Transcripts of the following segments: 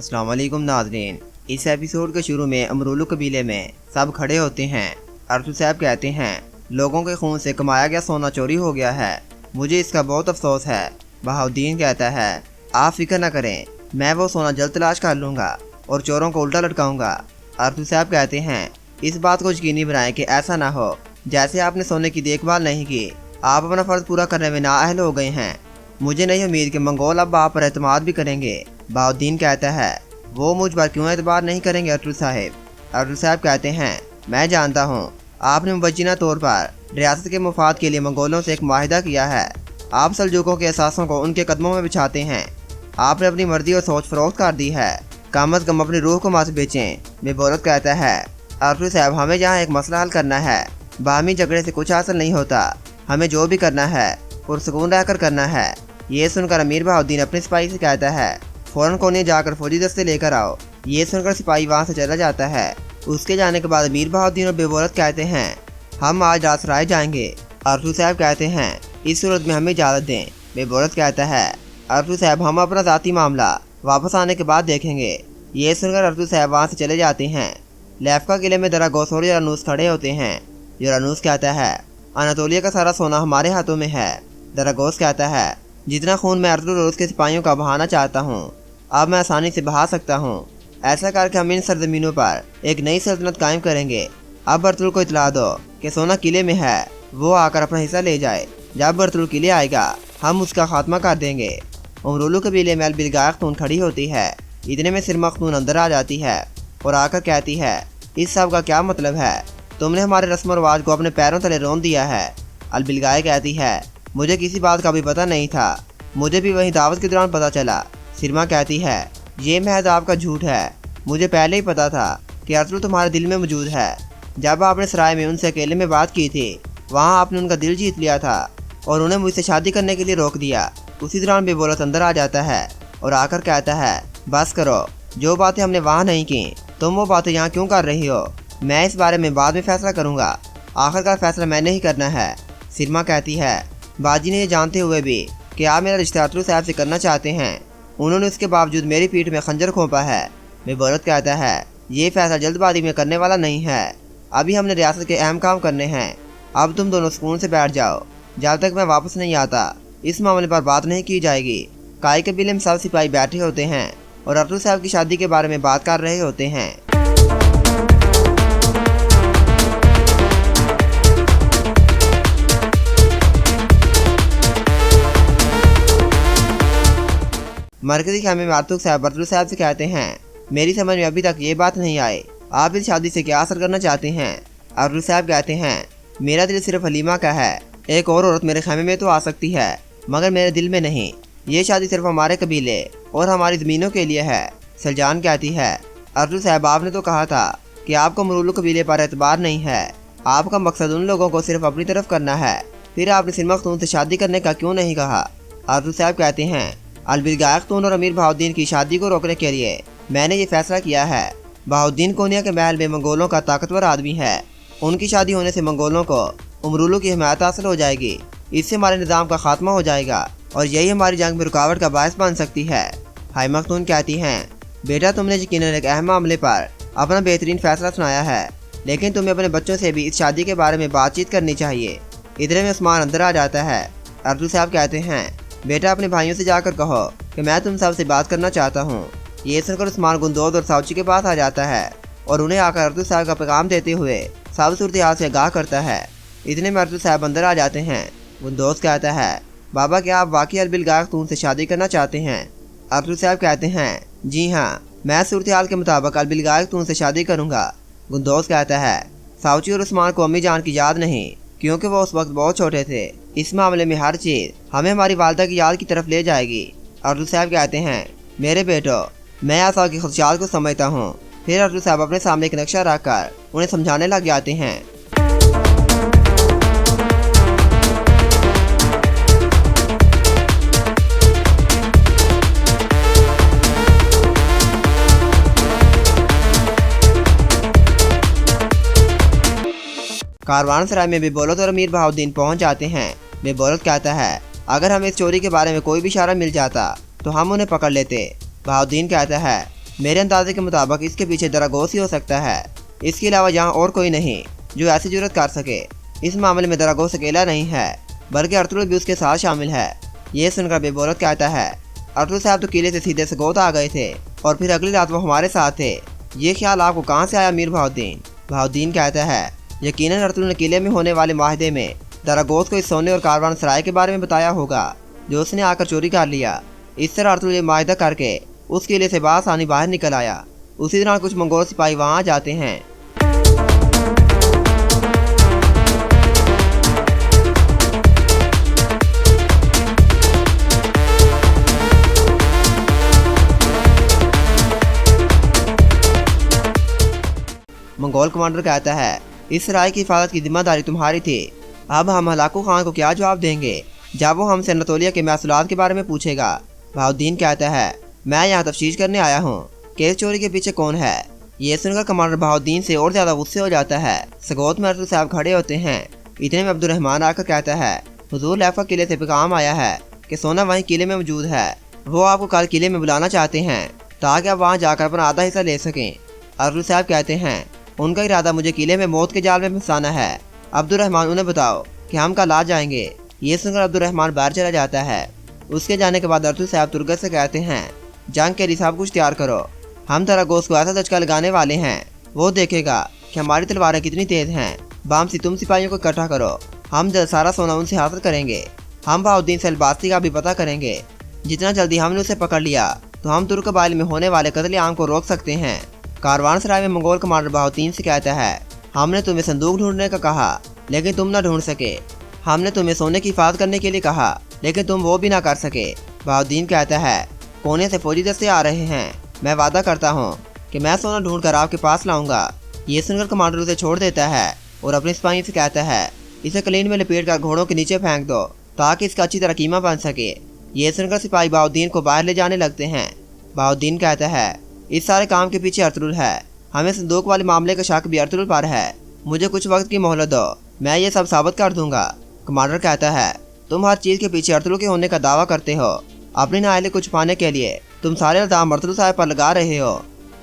अस्सलाम वालेकुम नाज़रीन। इस एपिसोड के शुरू में अमरूलू कबीले में सब खड़े होते हैं। अरतू साहब कहते हैं लोगों के खून से कमाया गया सोना चोरी हो गया है, मुझे इसका बहुत अफसोस है। बहाउद्दीन कहता है आप फिक्र न करें, मैं वो सोना जल्द तलाश कर लूँगा और चोरों को उल्टा लटकाऊँगा। अरतू साहब कहते हैं इस बात को यकीनी बनाएं कि ऐसा ना हो जैसे आपने सोने की देखभाल नहीं की, आप अपना फ़र्ज पूरा करने में नाअहल हो गए हैं। मुझे नहीं उम्मीद कि मंगोल अब आप पर एतमाद भी करेंगे। बहाउद्दीन कहता है वो मुझ पर क्यों एतबार नहीं करेंगे अरतू साहब। अरतू साहब कहते हैं मैं जानता हूँ आपने मुबज्जिना तौर पर रियासत के मुफाद के लिए मंगोलों से एक माहिदा किया है। आप सल्जूकों के असासों को उनके कदमों में बिछाते हैं। आपने अपनी मर्जी और सोच फरोख्त कर दी है, कम अज़ कम अपनी रूह को मत बेचें। बेबोरत कहता है अरतू साहब हमें यहाँ एक मसला हल करना है, बाहमी झगड़े से कुछ हासिल नहीं होता, हमें जो भी करना है पुरसुकून रहकर करना है। ये सुनकर अमीर बहाउद्दीन अपने सिपाही से कहता है फ़ौरन कोने जाकर फौजी दस्ते लेकर आओ। ये सुनकर सिपाही वहाँ से चला जाता है। उसके जाने के बाद अमीर बहाउद्दीन और बेबोरत कहते हैं हम आज रात सराय जाएंगे। अरतू साहब कहते हैं इस सूरत में हमें इजाज़त दें। बेबोरत कहता है अरतू साहब हम अपना ज़ाती मामला वापस आने के बाद देखेंगे। ये सुनकर अरतू साहब वहाँ से चले जाते हैं। लेफ्का किले में दरागोस और यूरानूस खड़े होते हैं। यूरानूस कहता है अनातोलिया का सारा सोना हमारे हाथों में है। दरागोस कहता है जितना खून मैं अर्तुगरुस के सिपाहियों का बहाना चाहता हूँ अब मैं आसानी से बहा सकता हूँ। ऐसा करके हम इन सरजमीनों पर एक नई सल्तनत कायम करेंगे। अब अर्तुगरुल को इतला दो कि सोना किले में है, वो आकर अपना हिस्सा ले जाए। जब अर्तुगरुल किले आएगा हम उसका खात्मा कर देंगे। अमरूलू कबीले में अलबिलगाह खतून खड़ी होती है। इतने में सिरमा खतून अंदर आ जाती है और आकर कहती है इस सब का क्या मतलब है, तुमने हमारे रस्म व रवाज को अपने पैरों तले रोन दिया है। अलबिलगाह कहती है मुझे किसी बात का भी पता नहीं था, मुझे भी वहीं दावत के दौरान पता चला। सिरमा कहती है ये महज आपका झूठ है, मुझे पहले ही पता था कि अर्तुगरुल तुम्हारे दिल में मौजूद है। जब आपने सराय में उनसे अकेले में बात की थी वहाँ आपने उनका दिल जीत लिया था और उन्हें मुझसे शादी करने के लिए रोक दिया। उसी दौरान बेबोरत अंदर आ जाता है और आकर कहता है बस करो, जो बातें हमने वहाँ नहीं की तुम वो बातें यहाँ क्यों कर रही हो। मैं इस बारे में बाद में फैसला करूँगा, आखिरकार फैसला मैंने ही करना है। सिरमा कहती है बाजी ने ये जानते हुए भी कि आप मेरा रिश्ता अरतुगरुल साहब से करना चाहते हैं, उन्होंने उसके बावजूद मेरी पीठ में खंजर खोपा है। बेबोरत कहता है ये फैसला जल्दबाजी में करने वाला नहीं है, अभी हमने रियासत के अहम काम करने हैं। अब तुम दोनों सुकून से बैठ जाओ, जब तक मैं वापस नहीं आता इस मामले पर बात नहीं की जाएगी। काई कबीले में सब सिपाही बैठे होते हैं और अरतुगरुल साहब की शादी के बारे में बात कर रहे होते हैं। मरकजी खेमे में अरतुगरुल साहब से कहते हैं मेरी समझ में अभी तक ये बात नहीं आई, आप इस शादी से क्या हासिल करना चाहते हैं। अरतुगरुल साहब कहते हैं मेरा दिल सिर्फ हलीमा का है, एक और औरत मेरे खेमे में तो आ सकती है मगर मेरे दिल में नहीं। ये शादी सिर्फ हमारे कबीले और हमारी ज़मीनों के लिए है। सलजान कहती है अरतुगरुल साहब आपने तो कहा था कि आपको अमरूलू कबीले पर एतबार नहीं है, आपका मकसद उन लोगों को सिर्फ अपनी तरफ करना है, फिर आपने सिरमा खतून से शादी करने का क्यों नहीं कहा। अरतुगरुल साहब कहते हैं अलबिलगाह खतून और अमीर बहाउद्दीन की शादी को रोकने के लिए मैंने ये फैसला किया है। बहाउद्दीन कोनिया के महल में मंगोलों का ताकतवर आदमी है, उनकी शादी होने से मंगोलों को अमरूलू की हिमायत हासिल हो जाएगी, इससे हमारे निज़ाम का खात्मा हो जाएगा और यही हमारी जंग में रुकावट का बायस बन सकती है। हाइमा खतून कहती हैं बेटा तुमने यकीनन एक अहम मामले पर अपना बेहतरीन फैसला सुनाया है, लेकिन तुम्हें अपने बच्चों से भी इस शादी के बारे में बातचीत करनी चाहिए। इतने में उस्मान अंदर आ जाता है। अरतुगरुल साहब कहते हैं बेटा अपने भाइयों से जाकर कहो कि मैं तुम सब से बात करना चाहता हूँ। ये सुनकर उस्मान गुंदोज और साउची के पास आ जाता है और उन्हें आकर अरतुगरुल साहब का पैगाम देते हुए सब सूरत हाल से आगाह करता है। इतने में अरतुगरुल साहब अंदर आ जाते हैं। गुंदोज कहता है बाबा क्या आप वाकई अलबिलगाह खतून से शादी करना चाहते हैं। अरतुगरुल साहब कहते हैं जी हाँ, मैं सूरत हाल के मुताबिक अलबिलगाह खतून से शादी करूँगा। गुंदोज कहता है साउची और उस्मान को अम्मी जान की याद नहीं, क्योंकि वो उस वक्त बहुत छोटे थे। इस मामले में हर चीज़ हमें हमारी वालदा की याद की तरफ ले जाएगी। अरतुगरुल साहब कहते हैं मेरे बेटो मैं आसा की खुदशात को समझता हूँ। फिर अरतुगरुल साहब अपने सामने एक नक्शा रखकर उन्हें समझाने लग जाते हैं। कारवान सराय में बेबोरत और अमीर बहाउद्दीन पहुंच जाते हैं। बेबोरत कहता है अगर हमें इस चोरी के बारे में कोई भी इशारा मिल जाता तो हम उन्हें पकड़ लेते। बहाउद्दीन कहता है मेरे अंदाजे के मुताबिक इसके पीछे दरागोस ही हो सकता है। इसके अलावा यहाँ और कोई नहीं जो ऐसी जुर्रत कर सके। इस मामले में दरागोस अकेला नहीं है, बल्कि अर्तुगरुल भी उसके साथ शामिल है। ये सुनकर बेबोलत कहता है, अर्तुगरुल साहब तो किले से सीधे सगोत आ गए थे और फिर अगली रात वो हमारे साथ थे। ये ख्याल आपको कहाँ से आया मीर बहाउद्दीन? बहाउद्दीन कहता है, यकीनन अर्तुगरुल ने किले में होने वाले माहिदे में दरागोस को इस सोने और कारवान सराय के बारे में बताया होगा जो उसने आकर चोरी कर लिया। इस तरह अर्तुगरुल माहिदा करके उस किले से बासानी बाहर निकल आया। उसी दौरान कुछ मंगोल सिपाही वहाँ आ जाते हैं। मंगोल कमांडर कहता है, इस सराय की हिफाजत की जिम्मेदारी तुम्हारी थी। अब हम हलाकू खान को क्या जवाब देंगे जब वो हमसे अनातोलिया के महसूलात के बारे में पूछेगा? बहाउद्दीन कहता है, मैं यहाँ तफ्तीश करने आया हूँ कि इस चोरी के पीछे कौन है। ये सुनकर कमांडर बहाउद्दीन से और ज्यादा गुस्से हो जाता है। सगोत में अर्तुगरुल साहब खड़े होते हैं। इतने में अब्दुर्रहमान आकर कहता है, हुजूर लैफा किले से पैगाम आया है कि सोना वहीं किले में मौजूद है। वो आपको कल किले में बुलाना चाहते हैं ताकि आप वहाँ जाकर अपना आधा हिस्सा ले सकें। अर्तुगरुल साहब कहते हैं, उनका इरादा मुझे किले में मौत के जाल में फंसाना है। अब्दुर्रहमान, उन्हें बताओ कि हम कल आ जाएंगे। ये सुनकर अब्दुर्रहमान बाहर चला जाता है। उसके जाने के बाद अर्तुगरुल साहब तुरगत से कहते हैं, जंग के लिए सब कुछ तैयार करो। हम दरागोस को ऐसा धचका लगाने वाले हैं, वो देखेगा कि हमारी तलवारें कितनी तेज हैं। बामसी तुम सिपाहियों को इकट्ठा करो। हम जल्द सारा सोना उनसे हासिल करेंगे। हम बहाउद्दीन से अलबास्ती का भी पता करेंगे। जितना जल्दी हमने उसे पकड़ लिया तो हम तुर्क कबाइल में होने वाले कत्लेआम को रोक सकते हैं। कारवान सराय में मंगोल कमांडर बहाउद्दीन से कहता है, हमने तुम्हें संदूक ढूंढने का कहा लेकिन तुम न ढूंढ सके। हमने तुम्हें सोने की हिफाजत करने के लिए कहा लेकिन तुम वो भी ना कर सके। बहाउद्दीन कहता है, कोने से फौजी दस्ते आ रहे हैं। मैं वादा करता हूँ कि मैं सोना ढूंढ कर आपके पास लाऊंगा। ये सुनकर कमांडर उसे छोड़ देता है और अपने सिपाही से कहता है, इसे कलीन में लपेट कर घोड़ों के नीचे फेंक दो ताकि इसका अच्छी तरह कीमा बन सके। ये सुनकर सिपाही बहाउद्दीन को बाहर ले जाने लगते हैं। बहाउद्दीन कहता है, इस सारे काम के पीछे अर्तुगरुल है। हमें संदूक वाले मामले का शक भी अर्तुगरुल पर है। मुझे कुछ वक्त की मोहलत दो, मैं ये सब साबित कर दूंगा। कमांडर कहता है, तुम हर चीज़ के पीछे अर्तुगरुल के होने का दावा करते हो। अपनी नाअहली कुछ पाने के लिए तुम सारे इल्जाम अर्तुगरुल साहब पर लगा रहे हो।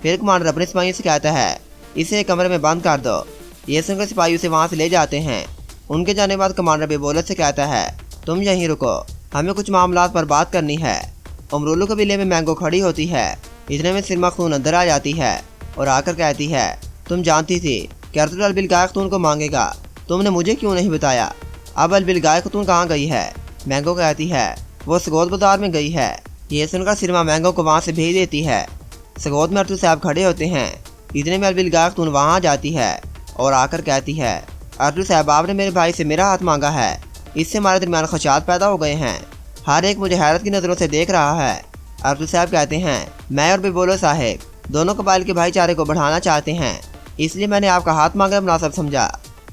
फिर कमांडर अपने सिपाही से कहता है, इसे एक कमरे में बंद कर दो। ये सुनकर सिपाही उसे वहाँ से ले जाते हैं। उनके जाने के बाद कमांडर बेबोलत से कहता है, तुम यहीं रुको, हमें कुछ मामलात पर बात करनी है। अमरोलू कबीले में मैंगो खड़ी होती है। इतने में सिरमा खतून अंदर आ जाती है और आकर कहती है, तुम जानती थी कि अर्तुगरुल अलबिलगाय खतून को मांगेगा, तुमने मुझे क्यों नहीं बताया? अब अलबिलगाय खतून कहाँ गई है? मैंगो कहती है, वो सगोत बाजार में गई है। ये सुनकर सिरमा मैंगो को वहाँ से भेज देती है। सगोत में अर्तुगरुल साहब खड़े होते हैं। इतने में अलबिलगाय खतून वहाँ आ जाती है और आकर कहती है, अर्तुगरुल साहब, आपने मेरे भाई से मेरा हाथ मांगा है। इससे हमारे दरमियान खदशात पैदा हो गए हैं। हर एक मुझे हैरत की नज़रों से देख रहा है। अर्तुगरुल साहब कहते हैं, मैं और बेबोलो साहेब दोनों कबाइल के भाईचारे को बढ़ाना चाहते हैं, इसलिए मैंने आपका हाथ मांगना मुनासिब समझा।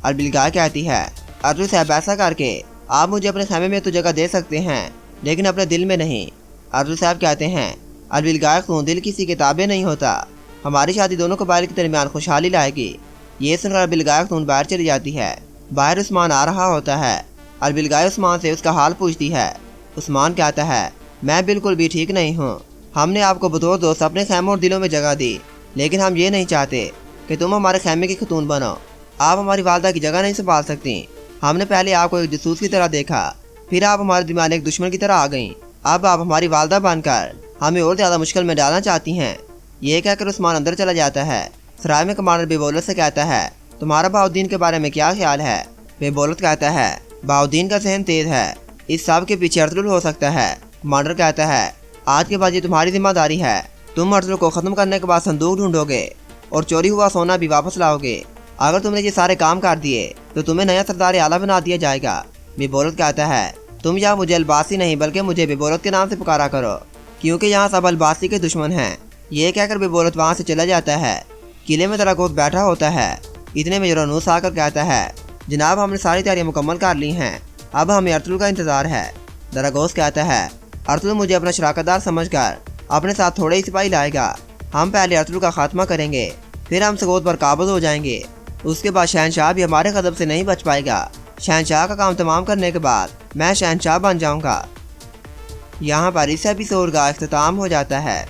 अलबिलगाय कहती है, अर्तुगरुल साहब, ऐसा करके आप मुझे अपने खेमे में तो जगह दे सकते हैं लेकिन अपने दिल में नहीं। अर्तुगरुल साहब कहते हैं, अलबिलगाय खतून, दिल किसी किताबें नहीं होता। हमारी शादी दोनों कबाइल के दरमियान खुशहाली लाएगी। ये सुनकर अलबिलगाय खतून बाहर चली जाती है। बाहर उस्मान आ रहा होता है। अलबिलगाय उस्मान से उसका हाल पूछती है। उस्मान कहता है, मैं बिल्कुल भी ठीक नहीं हूँ। हमने आपको बतौर दोस्त अपने खेमों और दिलों में जगह दी, लेकिन हम ये नहीं चाहते कि तुम हमारे खेमे की खतून बनो। आप हमारी वालदा की जगह नहीं संभाल सकती। हमने पहले आपको एक जसूस की तरह देखा, फिर आप हमारे दिमाग एक दुश्मन की तरह आ गईं। अब आप हमारी वालदा बनकर हमें और ज़्यादा मुश्किल में डालना चाहती हैं। ये कहकर उस्मान अंदर चला जाता है। सराय में कमांडर बेबोलत से कहता है, तुम्हारा बहाउद्दीन के बारे में क्या ख्याल है? बेबोलत कहता है, बहाउद्दीन का जहन तेज है, इस सब के पीछे अर्तुगरुल हो सकता है। कमांडर कहता है, आज के बाद ये तुम्हारी जिम्मेदारी है। तुम अर्तुगरुल को ख़त्म करने के बाद संदूक ढूंढोगे और चोरी हुआ सोना भी वापस लाओगे। अगर तुमने ये सारे काम कर दिए तो तुम्हें नया सरदार आला बना दिया जाएगा। बेबोलत कहता है, तुम यहाँ मुझे अलबासी नहीं बल्कि मुझे बेबोलत के नाम से पुकारा करो, क्योंकि यहाँ सब अलबासी के दुश्मन हैं। ये कहकर बेबोलत वहाँ से चला जाता है। किले में दरागोस बैठा होता है। इतने में यूरानूस आकर कहता है, जनाब, हमने सारी तैयारियां मुकम्मल कर ली हैं, अब हमें अर्तुगरुल का इंतज़ार है। दरागोस कहता है, अर्तुगरुल मुझे अपना शराकतदार समझकर अपने साथ थोड़े ही सिपाही लाएगा। हम पहले अर्तुगरुल का खात्मा करेंगे, फिर हम सगोत पर काबुज हो जाएंगे। उसके बाद शहनशाह भी हमारे ग़ज़ब से नहीं बच पाएगा। शहनशाह का काम तमाम करने के बाद मैं शहनशाह बन जाऊंगा। यहाँ पर इस एपिसोड का इख्तिताम हो जाता है।